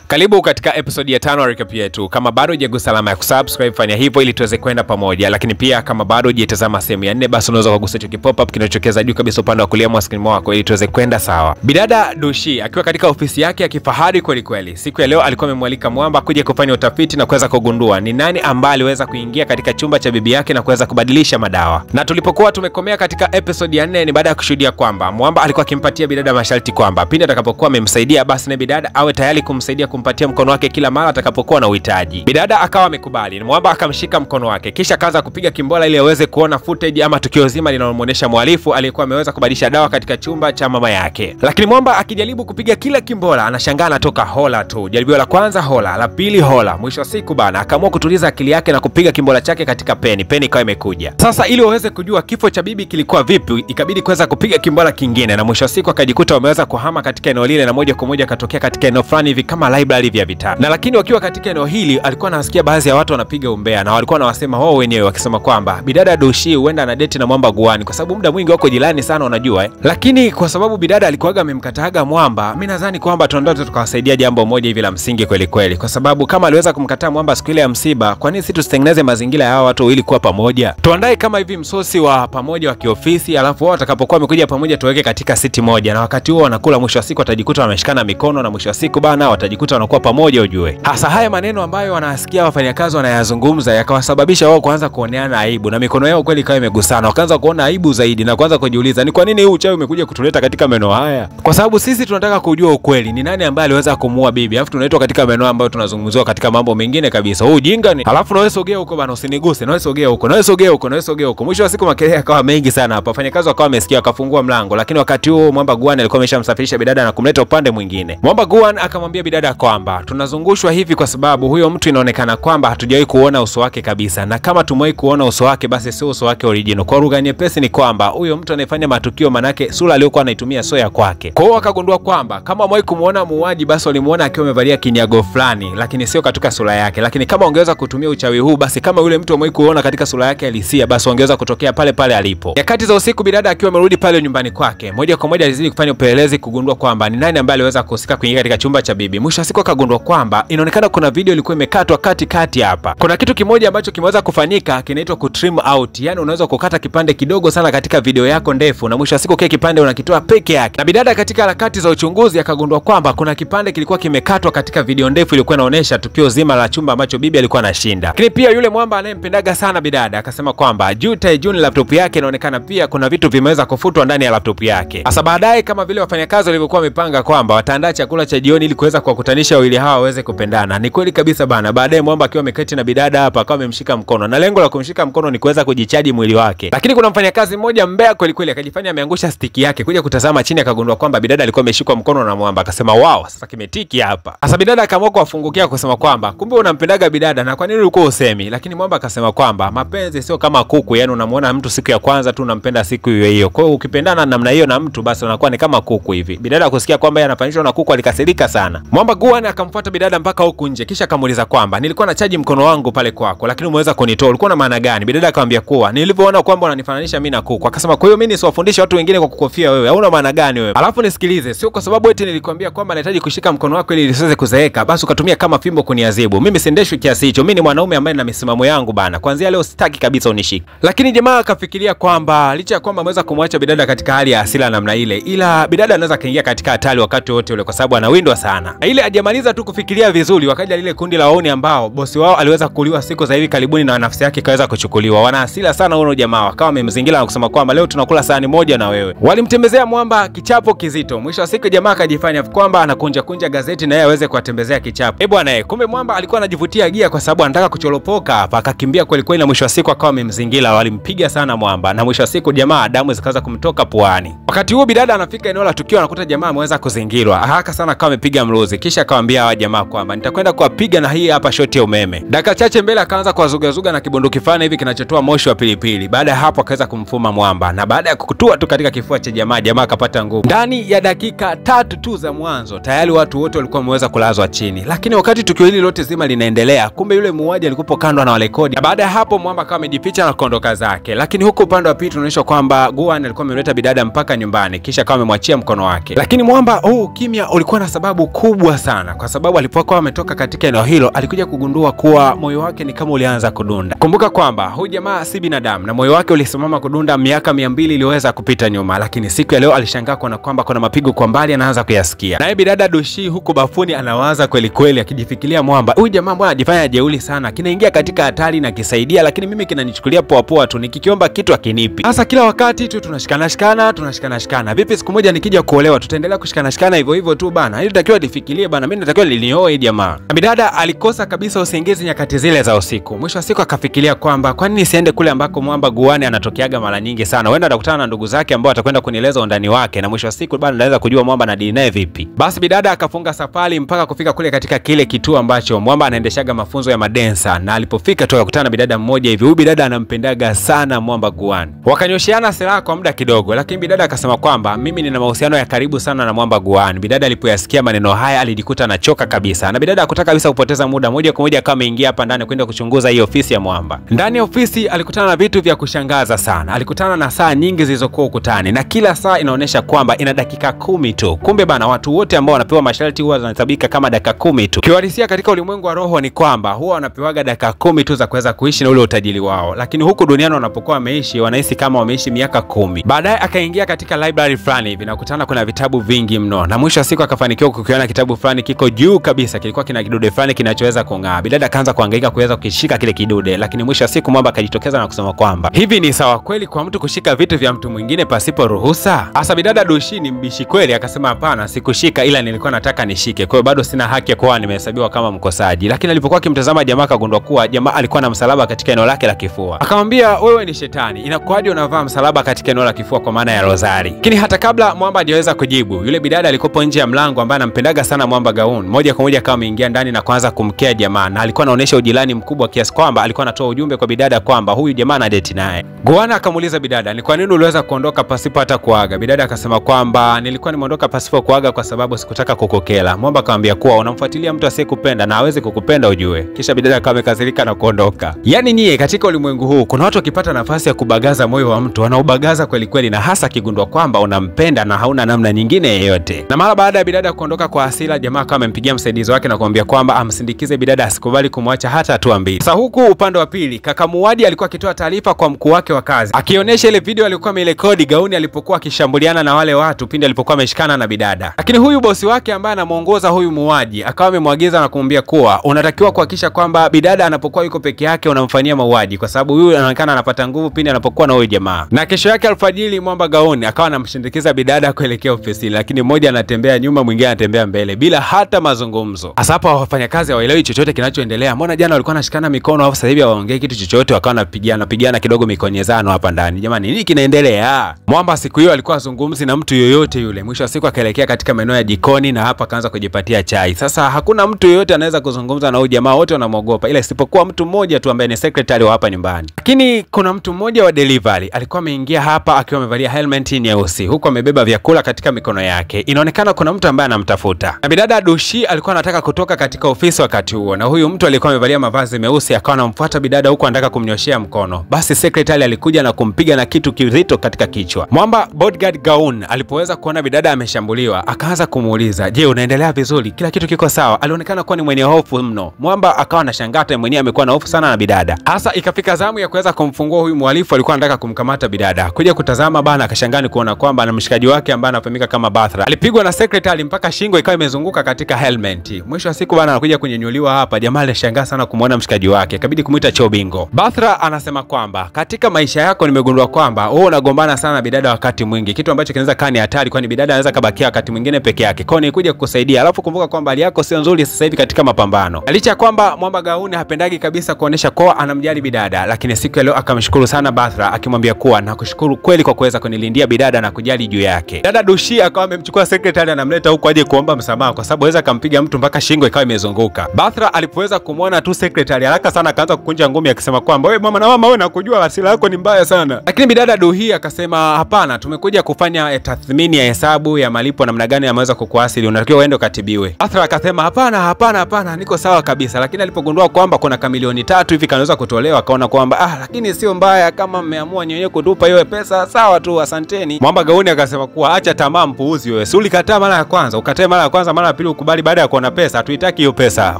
Karibu katika episode ya 5 recap yetu. Kama bado hujagusa alama ya kusubscribe, fanya hivyo ili tuweze kwenda pamoja. Lakini pia kama bado hujatazama sehemu ya 4, basi unaweza kugusa hicho pop up kinachotokeza juu kabisa upande wa kulia mwa screen wako ili tuweze kwenda sawa. Bidada Dushi akiwa katika ofisi yake ya kifahari kweli kweli. Siku ya leo alikuwa amemwalika Mwamba kuja kufanya utafiti na kuweza kugundua ni nani ambaye aliweza kuingia katika chumba cha bibi yake na kuweza kubadilisha madawa. Na tulipokuwa tumekomea katika episode ya 4 ni baada ya kushuhudia kwamba Mwamba alikuwa akimpatia bidada masharti kwamba pindi atakapokuwa amemsaidia basi na bidada awe tayari kumsaidia kumpatia mkono wake kila mara atakapokuwa na uhitaji. Bidada akawa amekubali. Mwamba akamshika mkono wake kisha akaanza kupiga kimbola ili aweze kuona footage ama tukio zima linalomuonesha mhalifu aliyekuwa ameweza kubadilisha dawa katika chumba cha mama yake. Lakini Mwamba akijaribu kupiga kila kimbola anashangaa anatoka hola tu. Jaribio la kwanza hola, la pili hola. Mwisho wa siku bana akaamua kutuliza akili yake na kupiga kimbola chake katika peni ikawa imekuja. Sasa ili waweze kujua kifo cha bibi kilikuwa vipi, ikabidi kuweza kupiga kimbola kingine na mwisho wa siku akajikuta wameweza kuhama katika eneo lile na moja kwa moja akatokea katika eneo fulani hivi kama library vya vitabu. Na lakini wakiwa katika eneo hili alikuwa anasikia baadhi ya watu wanapiga umbea na walikuwa wanawasema wao wenyewe wakisema kwamba bidada Dushi huenda ana date na Mwamba Guani kwa sababu muda mwingi wako jirani sana unajua Lakini kwa sababu bidada alikuwaga amemkataaga Mwamba, mimi nadhani kwamba tuondoke tukawasaidia jambo moja hivi la msingi kweli kweli, kwa sababu kama aliweza kumkataa Mwamba siku ile ya msiba, kwa nini sisi tusitengeneze mazingira ya hao watu ili kuwa pamoja? Tuandae kama hivi msosi wa pamoja wa kiofisi, alafu wao watakapokuwa wamekuja pamoja tuweke katika siti moja, na wakati huo wanakula mwisho wa siku watajikuta wameshikana mikono na mwisho wa siku bana watajikuta wanakuwa pamoja ujue. Hasa haya maneno ambayo wanasikia wafanyakazi wanayazungumza yakawasababisha wao kuanza kuoneana aibu na mikono yao kweli ikawa imegusana. Wakaanza kuona aibu zaidi na kuanza kujiuliza ni kwa nini huu uchawi umekuja kutuleta katika maeneo haya? Kwa sababu sisi tunataka kujua ukweli ni nani ambaye aliweza kumuua bibi. Alafu tunaitwa katika maeneo ambayo tunazungumziwa katika mambo mengine kabisa. Huu ujinga ni. Alafu na wewe sogea huko bana usiniguse. Na wewe sogea huko. Na wewe sogea huko. Na wewe sogea huko. Mwisho wa siku makelele yakawa mengi sana hapa. Wafanyakazi wakawa wamesikia wakafungua mlango. Lakini wakati huo Mwamba Guani alikuwa ameshamsafirisha bidada na kumleta upande mwingine. Mwamba Guani akamwambia bidada kwamba tunazungushwa hivi kwa sababu huyo mtu inaonekana kwamba hatujawahi kuona uso wake kabisa, na kama tumewahi kuona uso wake basi sio uso wake original. Kwa lugha nyepesi ni kwamba huyo mtu anayefanya matukio manake sura aliyokuwa anaitumia sio ya kwake. Kwa hiyo akagundua kwamba kama wamewahi kumuona muuaji basi walimuona akiwa amevalia kinyago fulani lakini sio katika sura yake. Lakini kama ongeweza kutumia uchawi huu basi kama yule mtu wamewahi kuona katika sura yake halisia basi ongeweza kutokea pale pale alipo. Nyakati za usiku bidada akiwa amerudi pale nyumbani kwake, moja kwa moja alizidi kufanya upelelezi kugundua kwamba ni nani ambaye aliweza kuhusika kuingia katika chumba cha bibi. Mwisho wa siku akagundua kwamba inaonekana kuna video ilikuwa imekatwa katikati hapa. Kuna kitu kimoja ambacho kimeweza kufanyika kinaitwa kutrim out. Yaani unaweza kukata kipande kidogo sana katika video yako ndefu na mwisho wa siku kile kipande unakitoa peke yake. Na bidada katika harakati za uchunguzi akagundua kwamba kuna kipande kilikuwa kimekatwa katika video ndefu ilikuwa inaonyesha tukio zima la chumba ambacho bibi alikuwa anashinda. Lakini pia yule Mwamba anayempendaga sana bidada akasema kwamba juu laptop yake inaonekana pia kuna vitu vimeweza kufutwa ndani ya laptop yake. Sasa baadaye kama vile wafanyakazi walivyokuwa wamepanga kwamba wataandaa chakula cha jioni ili kuweza kuwakutanisha wawili hawa waweze kupendana. Ni kweli kabisa bana. Baadaye Mwamba akiwa ameketi na bidada hapa akawa amemshika mkono. Na lengo la kumshika mkono ni kuweza kujichaji mwili wake. Lakini kuna mfanyakazi mmoja mbea kweli kweli akajifanya ameangusha stiki yake kuja kutazama chini akagundua kwamba bidada alikuwa ameshikwa mkono na Mwamba. Akasema wow, sasa kimetiki hapa. Sasa bidada akaamua kuwafungukia kusema kwamba kumbe unampendaga bidada na kwa nini ulikuwa usemi? Lakini Mwamba akasema kwamba mapenzi sio kama kuku, yani unamuona mtu siku ya kwanza tu unampenda siku hiyo hiyo. Kwa hiyo ukipendana namna hiyo na mtu basi unakuwa ni kama kuku hivi. Bidada kusikia kwamba yeye anafanishwa na kuku alikasirika sana. Mwamba Guani akamfuata bidada mpaka huko nje kisha akamuuliza kwamba nilikuwa nachaji mkono wangu pale kwako lakini umeweza kunitoa, ulikuwa na maana gani? Bidada akamwambia kuwa nilivyoona kwamba unanifananisha mimi na kuku. Akasema kwa hiyo mimi nisiwafundishe watu wengine kwa kukofia wewe, hauna maana gani wewe? Alafu nisikilize, sio kwa sababu eti nilikwambia kwamba nahitaji kushika mkono wako ili lisiweze kuzeeka basi ukatumia kama fimbo kuniadhibu. Mimi sindeshwi kiasi hicho, mimi ni mwanaume ambaye nina misimamo yangu bana. Kuanzia leo sitaki kabisa unishike. Lakini jamaa akafikiria kwamba licha ya kwamba ameweza kumwacha bidada katika hali ya hasira namna ile, ila bidada anaweza kaingia katika hatari wakati wote ule kwa sababu anawindwa sana. Ile hajamaliza tu kufikiria vizuri, wakaja lile kundi la waoni ambao bosi wao aliweza kuuliwa siku za hivi karibuni na nafsi yake kaweza kuchukuliwa. Wana hasira sana wao jamaa, wakawa wamemzingira na kusema kwamba leo tunakula sahani moja na wewe. Walimtembezea Mwamba kichapo kizito. Mwisho wa siku jamaa akajifanya kwamba anakunja gazeti na yeye aweze kuwatembezea kichapo. Bwana kumbe Mwamba alikuwa anajivutia gia kwa sababu anataka kucholopoka hapa, akakimbia kweli kweli na mwisho wa siku akawa amemzingira. Walimpiga sana Mwamba na mwisho wa siku jamaa damu zikaanza kumtoka puani. Wakati huo bidada anafika eneo la tukio anakuta jamaa ameweza kuzingirwa. Haraka sana akawa amepiga mruzi kisha akamwambia hawa jamaa kwamba nitakwenda kuwapiga na hii hapa shoti ya umeme. Dakika chache mbele akaanza kuwazugazuga na kibunduki fulani hivi kinachotoa moshi wa pilipili. Baada ya hapo akaweza kumfuma Mwamba na baada ya kukutua tu katika kifua cha jamaa akapata nguvu. Ndani ya dakika 3 tu za mwanzo tayari watu wote walikuwa wameweza kulazwa chini. Lakini wakati tukio hili lote zima linaendelea, kumbe yule muuaji alikuwa kando na walerekodi. Baada ya hapo Mwamba akawa amejificha na kuondoka zake. Lakini huko upande wa pili tunaonyesha kwamba Guani alikuwa ameleta bidada mpaka nyumbani kisha akawa amemwachia mkono wake. Lakini Mwamba kimya ulikuwa na sababu kubwa alishtuka sana kwa sababu alipokuwa ametoka katika eneo hilo alikuja kugundua kuwa moyo wake ni kama ulianza kudunda. Kumbuka kwamba huyu jamaa si binadamu na moyo wake ulisimama kudunda miaka 200 iliyoweza kupita nyuma, lakini siku ya leo alishangaa kuona kwamba kuna mapigo kwa mbali anaanza kuyasikia. Naye bidada Dushi huko bafuni anawaza kweli kweli akijifikiria mwamba, huyu jamaa mbona anajifanya jeuli sana, kinaingia katika hatari na kisaidia, lakini mimi kinanichukulia poa poa tu, nikikiomba kitu akinipi. Sasa kila wakati tu tunashikana. Vipi siku moja nikija kuolewa tutaendelea kushikana hivyo hivyo tu bana? Hili natakiwa lifikirie bana, mimi natakiwa nilioe jamaa. Bidada alikosa kabisa usingizi nyakati zile za usiku. Mwisho wa siku akafikiria kwamba kwa nini siende kule ambako mwamba Guane anatokeaga mara nyingi sana. Huenda atakutana na ndugu zake ambao atakwenda kunieleza undani wake na mwisho wa siku bana naweza kujua mwamba na dini naye vipi. Basi bidada akafunga safari mpaka kufika kule katika kile kituo ambacho mwamba anaendeshaga mafunzo ya madensa, na alipofika tu akakutana na bidada mmoja hivi. Huyu bidada anampendaga sana mwamba Guane. Wakanyoshiana silaha kwa muda kidogo, lakini bidada akasema kwamba mimi nina mahusiano ya karibu sana na mwamba Guane. Bidada alipoyasikia maneno haya alijikuta anachoka kabisa. Na bidada hakutaka kabisa kupoteza muda, moja kwa moja kama ameingia hapa ndani kwenda kuchunguza hii ofisi ya mwamba. Ndani ya ofisi alikutana na vitu vya kushangaza sana. Alikutana na saa nyingi zilizokuwa ukutani na kila saa inaonyesha kwamba ina dakika 10 tu. Kumbe bana watu wote ambao wanapewa masharti huwa zinahesabika kama dakika 10 tu. Kiuhalisia katika ulimwengu wa roho ni kwamba huwa wanapewaga dakika 10 tu za kuweza kuishi na ule utajiri wao. Lakini huku duniani wanapokuwa wameishi wanahisi kama wameishi miaka 10. Baadaye akaingia katika library fulani hivi na kukutana kuna vitabu vingi mno. Na mwisho wa siku akafanikiwa kukiona kitabu fulani kiko juu kabisa, kilikuwa kina kidude fulani kinachoweza kung'aa. Bidada akaanza kuhangaika kuweza kukishika kile kidude, lakini mwisho wa siku mwamba akajitokeza na kusema kwamba hivi ni sawa kweli kwa mtu kushika vitu vya mtu mwingine pasipo ruhusa? Hasa bidada Dushi ni mbishi kweli, akasema hapana, sikushika ila nilikuwa nataka nishike. Kwa hiyo bado sina haki ya kuwa nimehesabiwa kama mkosaji. Lakini alipokuwa akimtazama jamaa akagundua kuwa jamaa alikuwa na msalaba katika eneo lake la kifua. Akamwambia, wewe ni shetani, inakuwaje unavaa msalaba katika eneo la kifua kwa maana ya rozari? Lakini hata kabla mwamba hajaweza kujibu, yule bidada alikopo nje ya mlango ambaye anampendaga sana mwamba Gaun, moja kwa moja kama ameingia ndani na kuanza kumkea jamaa, na alikuwa anaonyesha ujirani mkubwa kiasi kwamba alikuwa anatoa ujumbe kwa bidada kwamba huyu jamaa ana date naye. Guane akamuuliza bidada, ni kwa nini uliweza kuondoka pasipo hata kuaga? Bidada akasema kwamba nilikuwa nimeondoka pasipo kuaga kwa sababu sikutaka kukokela. Mwamba akamwambia kuwa unamfuatilia mtu asiyekupenda na hawezi kukupenda ujue. Kisha bidada akawa amekasirika na kuondoka. Yaani nyie katika ulimwengu huu kuna watu wakipata nafasi ya kubagaza moyo wa mtu wanaubagaza kweli kweli, na hasa kigundua kwamba unampenda na hauna namna nyingine yeyote. Na mara baada ya bidada kuondoka kwa hasira, jamaa akawa amempigia msaidizi wake na kumwambia kwamba amsindikize bidada, asikubali kumwacha hata hatua mbili. Sasa huku upande wa pili kaka Muwadi alikuwa akitoa taarifa kwa mkuu wake wa kazi, akionyesha ile video alikuwa amerekodi Gauni alipokuwa akishambuliana na wale watu pindi alipokuwa ameshikana na bidada. Lakini huyu bosi wake ambaye anamuongoza huyu Muwadi akawa amemwagiza na kumwambia kuwa unatakiwa kuhakikisha kwamba bidada anapokuwa yuko peke yake unamfanyia mauaji, kwa sababu huyu anaonekana anapata nguvu pindi anapokuwa na huyu jamaa. Na kesho yake alfajiri mwamba Gauni akawa anamshindikiza bidada kuelekea ofisini, lakini mmoja anatembea nyuma mwingine anatembea mbele bila hata mazungumzo. Hasa hapa wafanyakazi hawaelewi chochote kinachoendelea. Mbona jana walikuwa wanashikana mikono au sasa hivi hawaongei kitu chochote, wakawa wanapigana kidogo mikonyezano hapa ndani. Jamani, nini kinaendelea? Mwamba siku hiyo alikuwa azungumzi na mtu yoyote yule. Mwisho wa siku akaelekea katika maeneo ya jikoni na hapa akaanza kujipatia chai. Sasa hakuna mtu yoyote anaweza kuzungumza na huyu jamaa, wote wanamuogopa ila isipokuwa mtu mmoja tu ambaye ni secretary wa hapa nyumbani. Lakini kuna mtu mmoja wa delivery alikuwa ameingia hapa akiwa amevalia helmet nyeusi huku amebeba vyakula katika mikono yake. Inaonekana kuna mtu ambaye anamtafuta. Na bidada Dushi alikuwa anataka kutoka katika ofisi wakati huo, na huyu mtu alikuwa amevalia mavazi meusi akawa anamfuata bidada huku anataka kumnyoshia mkono. Basi secretary alikuja na kumpiga na kitu kizito katika kichwa. Mwamba bodyguard Gaun alipoweza kuona bidada ameshambuliwa akaanza kumuuliza, "Je, unaendelea vizuri? Kila kitu kiko sawa?" Alionekana kuwa ni mwenye hofu mno. Mwamba akawa anashangaa mwenyewe amekuwa na hofu sana na bidada. Hasa ikafika zamu ya kuweza kumfungua huyu mhalifu alikuwa anataka kumkamata bidada. Kuja kutazama bana akashangani kuona kwamba na mshikaji wake ambaye anafahamika kama Bathra alipigwa na secretary mpaka shingo ikawa imezunguka katika helmet. Mwisho wa siku bana anakuja kunyenyuliwa hapa. Jamaa alishangaa sana kumuona mshikaji wake, ikabidi kumuita Chobingo. Bathra anasema kwamba katika maisha yako nimegundua kwamba wewe unagombana sana na bidada wakati mwingi, kitu ambacho kinaweza kuwa ni hatari, kwani bidada anaweza kabakia wakati mwingine peke yake. Kwa hiyo nikuja kukusaidia. Alafu kumbuka kwamba hali yako sio nzuri sasa hivi katika mapambano. Licha kwamba Mwamba Gauni hapendagi kabisa kuonesha kwa anamjali bidada, lakini siku ya leo akamshukuru sana Bathra akimwambia kuwa nakushukuru kweli kwa kuweza kunilindia bidada na kujali juu yake. Dada Dushi akawa amemchukua secretary anamleta huko aje kuomba msamaha kwa sababu aweza kumpiga mtu mpaka shingo ikawa imezunguka. Bathra alipoweza kumwona tu secretary haraka sana akaanza kukunja ngumi akisema kwamba wewe mama na mama wewe nakujua hasira yako ni mbaya sana. Lakini bidada Duhi akasema hapana, tumekuja kufanya tathmini ya hesabu ya malipo namna gani ameweza kukuasili, unatakiwa uende ukatibiwe. Bathra akasema hapana niko sawa kabisa. Lakini alipogundua kwamba kuna kamilioni 3 hivi kanaweza kutolewa akaona kwamba lakini sio mbaya kama mmeamua nyenyewe kutupa hiyo pesa, sawa tu, asanteni. Mwamba Gauni akasema kuwa acha tamaa mpuuzi wewe. Si ulikataa mara ya kwanza, ukatae mara ya kwanza, mara ya pili ukubali baada ya kuona pesa. Hatuitaki hiyo pesa.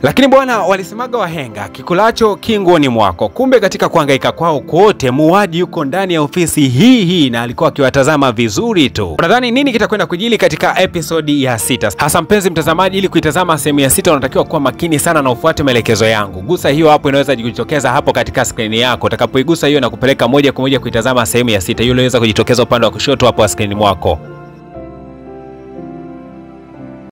Lakini bwana, walisemaga wahenga, kikulacho kinguoni mwako. Kumbe katika kuhangaika kwao kote, muuaji yuko ndani ya ofisi hii na alikuwa akiwatazama vizuri tu. Unadhani nini kitakwenda kujili katika episodi ya 6? Hasa mpenzi mtazamaji, ili kuitazama sehemu ya 6 unatakiwa kuwa makini sana na ufuate maelekezo yangu. Gusa hiyo hapo, inaweza kujitokeza hapo katika skrini yako. Utakapoigusa hiyo na kupeleka moja kwa moja kuitazama sehemu ya 6. Hiyo inaweza kujitokeza upande wa kushoto hapo wa skrini mwako.